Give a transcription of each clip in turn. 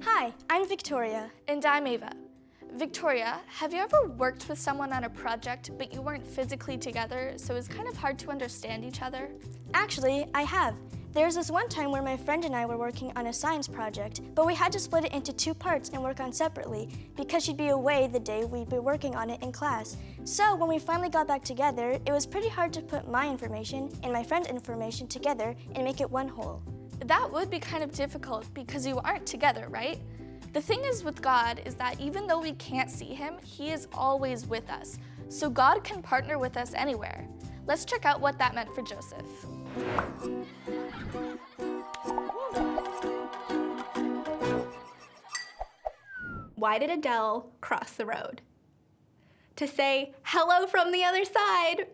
Hi, I'm Victoria. And I'm Ava. Victoria, have you ever worked with someone on a project but you weren't physically together, so it was kind of hard to understand each other? Actually, I have. There's this one time where my friend and I were working on a science project, but we had to split it into two parts and work on separately because she'd be away the day we'd be working on it in class. So when we finally got back together, it was pretty hard to put my information and my friend's information together and make it one whole. That would be kind of difficult because you aren't together, right? The thing is with God is that even though we can't see him, he is always with us. So God can partner with us anywhere. Let's check out what that meant for Joseph. Why did Adele cross the road? To say hello from the other side.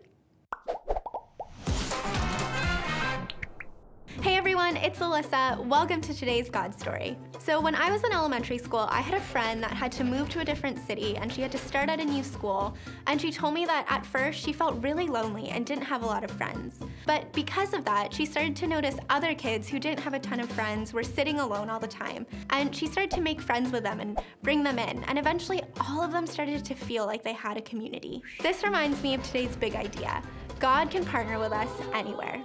Hey everyone, it's Alyssa. Welcome to today's God story. So when I was in elementary school, I had a friend that had to move to a different city and she had to start at a new school. And she told me that at first she felt really lonely and didn't have a lot of friends. But because of that, she started to notice other kids who didn't have a ton of friends were sitting alone all the time. And she started to make friends with them and bring them in. And eventually all of them started to feel like they had a community. This reminds me of today's big idea. God can partner with us anywhere.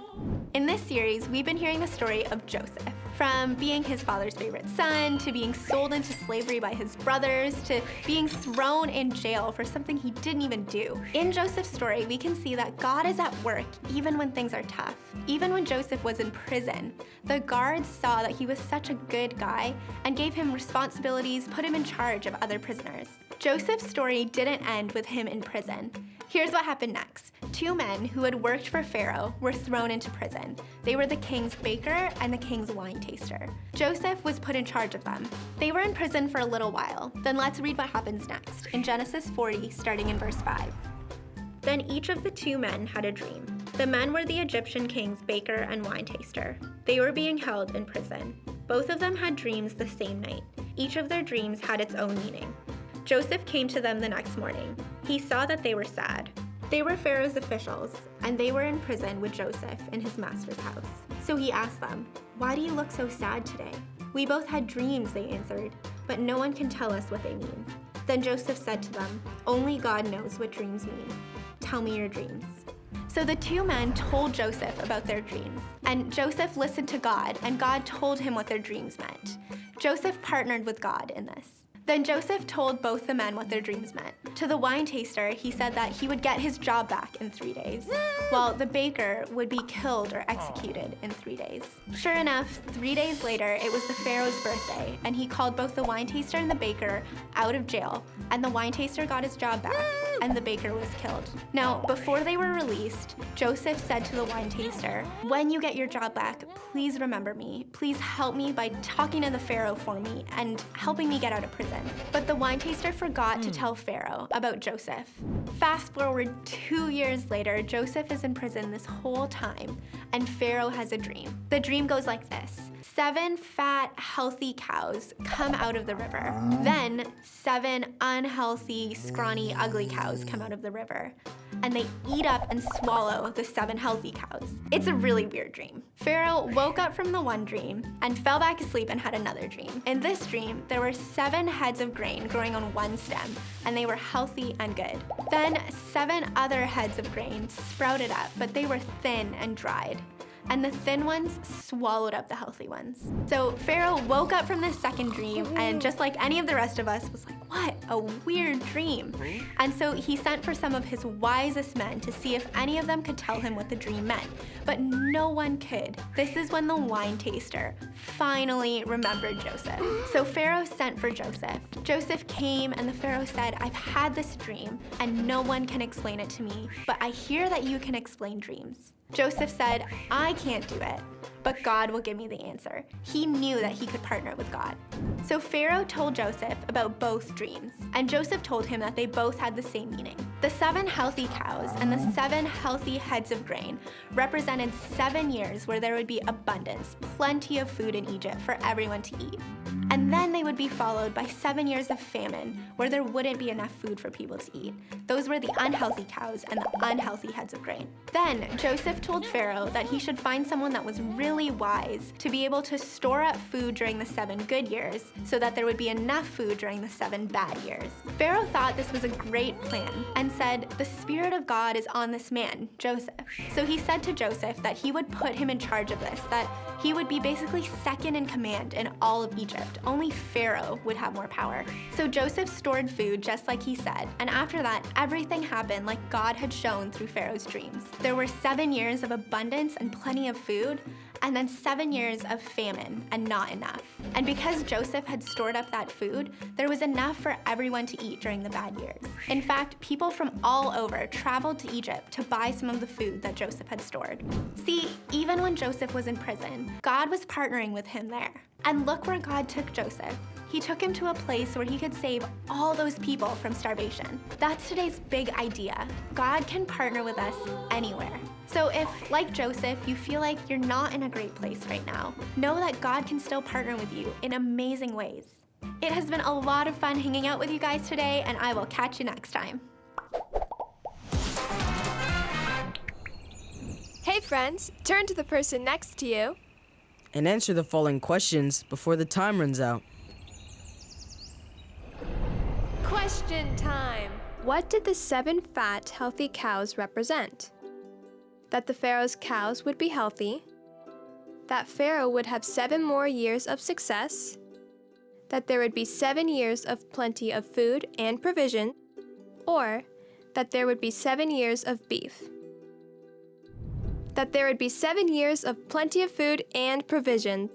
In this series, we've been hearing the story of Joseph. From being his father's favorite son, to being sold into slavery by his brothers, to being thrown in jail for something he didn't even do. In Joseph's story, we can see that God is at work even when things are tough. Even when Joseph was in prison, the guards saw that he was such a good guy and gave him responsibilities, put him in charge of other prisoners. Joseph's story didn't end with him in prison. Here's what happened next. Two men who had worked for Pharaoh were thrown into prison. They were the king's baker and the king's wine taster. Joseph was put in charge of them. They were in prison for a little while. Then let's read what happens next in Genesis 40, starting in verse 5. Then each of the two men had a dream. The men were the Egyptian king's baker and wine taster. They were being held in prison. Both of them had dreams the same night. Each of their dreams had its own meaning. Joseph came to them the next morning. He saw that they were sad. They were Pharaoh's officials, and they were in prison with Joseph in his master's house. So he asked them, "Why do you look so sad today?" "We both had dreams," they answered, "but no one can tell us what they mean." Then Joseph said to them, "Only God knows what dreams mean. Tell me your dreams." So the two men told Joseph about their dreams, and Joseph listened to God, and God told him what their dreams meant. Joseph partnered with God in this. Then Joseph told both the men what their dreams meant. To the wine taster, he said that he would get his job back in 3 days, while the baker would be killed or executed in 3 days. Sure enough, 3 days later, it was the Pharaoh's birthday, and he called both the wine taster and the baker out of jail, and the wine taster got his job back, and the baker was killed. Now, before they were released, Joseph said to the wine taster, "When you get your job back, please remember me. Please help me by talking to the Pharaoh for me and helping me get out of prison." But the wine taster forgot to tell Pharaoh about Joseph. Fast forward 2 years later, Joseph is in prison this whole time, and Pharaoh has a dream. The dream goes like this. 7 fat, healthy cows come out of the river. Then 7 unhealthy, scrawny, ugly cows come out of the river. And they eat up and swallow the 7 healthy cows. It's a really weird dream. Pharaoh woke up from the one dream and fell back asleep and had another dream. In this dream, there were 7 heads of grain growing on one stem, and they were healthy and good. Then 7 other heads of grain sprouted up, but they were thin and dried. And the thin ones swallowed up the healthy ones. So Pharaoh woke up from this second dream, and just like any of the rest of us, was like, what a weird dream. And so he sent for some of his wisest men to see if any of them could tell him what the dream meant. But no one could. This is when the wine taster finally remembered Joseph. So Pharaoh sent for Joseph. Joseph came, and the Pharaoh said, "I've had this dream, and no one can explain it to me, but I hear that you can explain dreams." Joseph said, "I can't do it, but God will give me the answer." He knew that he could partner with God. So Pharaoh told Joseph about both dreams, and Joseph told him that they both had the same meaning. The 7 healthy cows and the 7 healthy heads of grain represented 7 years where there would be abundance, plenty of food in Egypt for everyone to eat. And then they would be followed by 7 years of famine where there wouldn't be enough food for people to eat. Those were the unhealthy cows and the unhealthy heads of grain. Then Joseph Joseph told Pharaoh that he should find someone that was really wise to be able to store up food during the 7 good years so that there would be enough food during the 7 bad years. Pharaoh thought this was a great plan and said, "The Spirit of God is on this man, Joseph." So he said to Joseph that he would put him in charge of this, that he would be basically second in command in all of Egypt. Only Pharaoh would have more power. So Joseph stored food just like he said, and after that, everything happened like God had shown through Pharaoh's dreams. There were 7 years of abundance and plenty of food, and then 7 years of famine and not enough. And because Joseph had stored up that food, there was enough for everyone to eat during the bad years. In fact, people from all over traveled to Egypt to buy some of the food that Joseph had stored. See, even when Joseph was in prison, God was partnering with him there. And look where God took Joseph. He took him to a place where he could save all those people from starvation. That's today's big idea. God can partner with us anywhere. So if, like Joseph, you feel like you're not in a great place right now, know that God can still partner with you in amazing ways. It has been a lot of fun hanging out with you guys today, and I will catch you next time. Hey friends, turn to the person next to you and answer the following questions before the time runs out. Question time. What did the 7 fat, healthy cows represent? That the Pharaoh's cows would be healthy, that Pharaoh would have 7 more years of success, that there would be 7 years of plenty of food and provision, or that there would be 7 years of beef. That there would be 7 years of plenty of food and provision.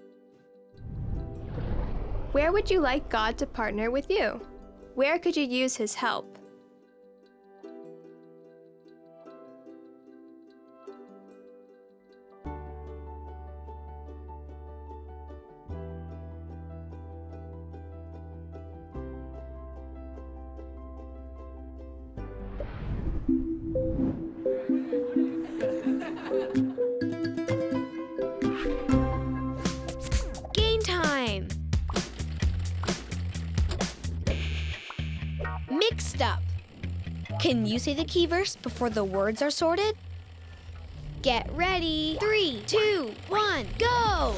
Where would you like God to partner with you? Where could you use His help? Game time! Mixed up. Can you say the key verse before the words are sorted? Get ready. 3, 2, 1, go!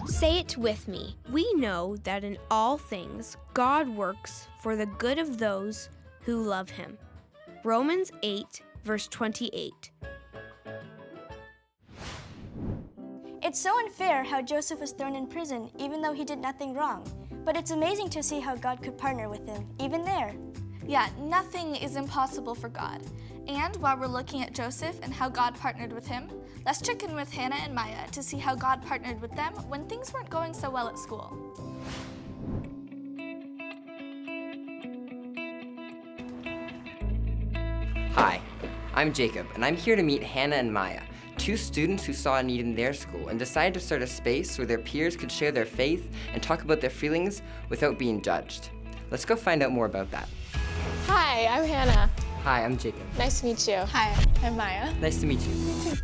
Say it with me. We know that in all things God works for the good of those who love Him. Romans 8, verse 28. It's so unfair how Joseph was thrown in prison even though he did nothing wrong. But it's amazing to see how God could partner with him, even there. Yeah, nothing is impossible for God. And while we're looking at Joseph and how God partnered with him, let's check in with Hannah and Miah to see how God partnered with them when things weren't going so well at school. Hi, I'm Jacob, and I'm here to meet Hannah and Miah, 2 students who saw a need in their school and decided to start a space where their peers could share their faith and talk about their feelings without being judged. Let's go find out more about that. Hi, I'm Hannah. Hi, I'm Jacob. Nice to meet you. Hi, I'm Miah. Nice to meet you.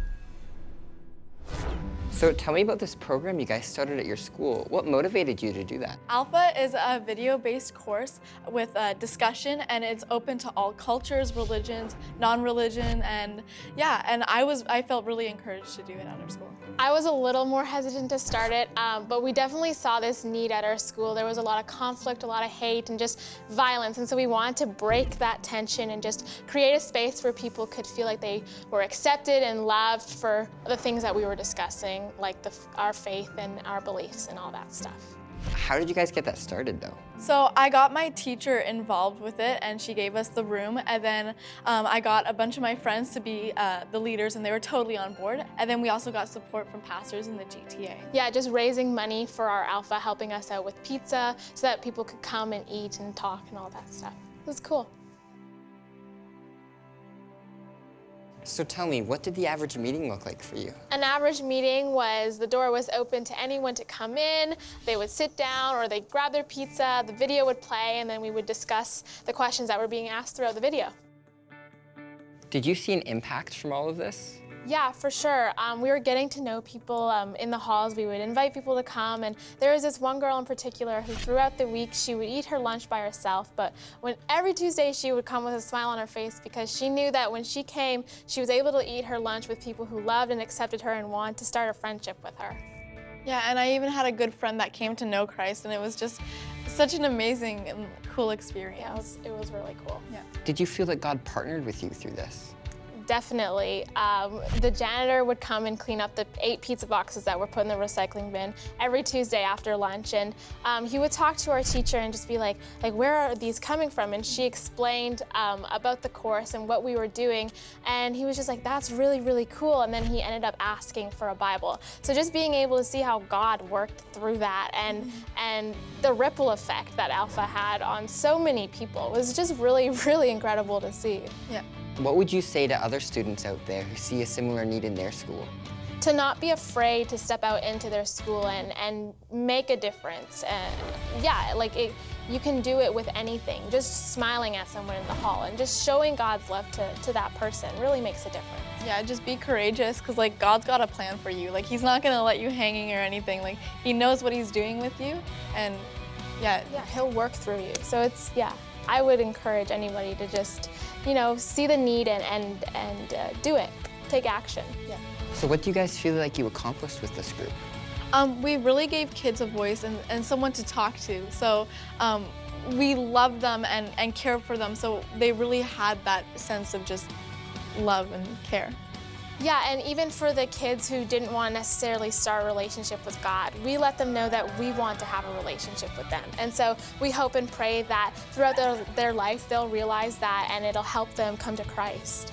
So tell me about this program you guys started at your school. What motivated you to do that? Alpha is a video-based course with a discussion, and it's open to all cultures, religions, non-religion, and yeah, and I felt really encouraged to do it at our school. I was a little more hesitant to start it, but we definitely saw this need at our school. There was a lot of conflict, a lot of hate, and just violence, and so we wanted to break that tension and just create a space where people could feel like they were accepted and loved for the things that we were discussing, like our faith and our beliefs and all that stuff. How did you guys get that started, though? So I got my teacher involved with it, and she gave us the room, and then I got a bunch of my friends to be the leaders, and they were totally on board. And then we also got support from pastors in the GTA. Yeah, just raising money for our Alpha, helping us out with pizza so that people could come and eat and talk and all that stuff. It was cool. So tell me, what did the average meeting look like for you? An average meeting was the door was open to anyone to come in, they would sit down or they'd grab their pizza, the video would play, and then we would discuss the questions that were being asked throughout the video. Did you see an impact from all of this? Yeah, for sure. We were getting to know people in the halls. We would invite people to come, and there was this one girl in particular who throughout the week she would eat her lunch by herself, but every Tuesday she would come with a smile on her face because she knew that when she came, she was able to eat her lunch with people who loved and accepted her and wanted to start a friendship with her. Yeah, and I even had a good friend that came to know Christ, and it was just such an amazing and cool experience. Yeah, it was really cool. Yeah. Did you feel that God partnered with you through this? Definitely. The janitor would come and clean up the 8 pizza boxes that were put in the recycling bin every Tuesday after lunch, and he would talk to our teacher and just be like, where are these coming from? And she explained about the course and what we were doing, and he was just like, that's really, really cool, and then he ended up asking for a Bible. So just being able to see how God worked through that and the ripple effect that Alpha had on so many people was just really, really incredible to see. Yeah. What would you say to other students out there who see a similar need in their school? To not be afraid to step out into their school and make a difference. And yeah, you can do it with anything. Just smiling at someone in the hall and just showing God's love to that person really makes a difference. Yeah, just be courageous, because God's got a plan for you. He's not gonna let you hanging or anything. He knows what he's doing with you, and yeah, he'll work through you. So I would encourage anybody to just, see the need and do it. Take action. Yeah. So what do you guys feel like you accomplished with this group? We really gave kids a voice and someone to talk to. So we loved them and cared for them. So they really had that sense of just love and care. Yeah, and even for the kids who didn't want to necessarily start a relationship with God, we let them know that we want to have a relationship with them. And so we hope and pray that throughout their life, they'll realize that and it'll help them come to Christ.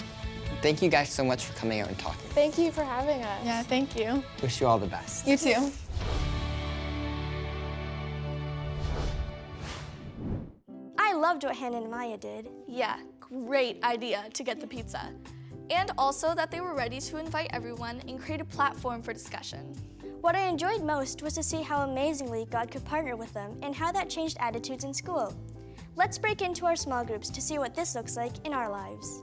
Thank you guys so much for coming out and talking. Thank you for having us. Yeah, thank you. Wish you all the best. You too. I loved what Hannah and Miah did. Yeah, great idea to get the pizza. And also that they were ready to invite everyone and create a platform for discussion. What I enjoyed most was to see how amazingly God could partner with them and how that changed attitudes in school. Let's break into our small groups to see what this looks like in our lives.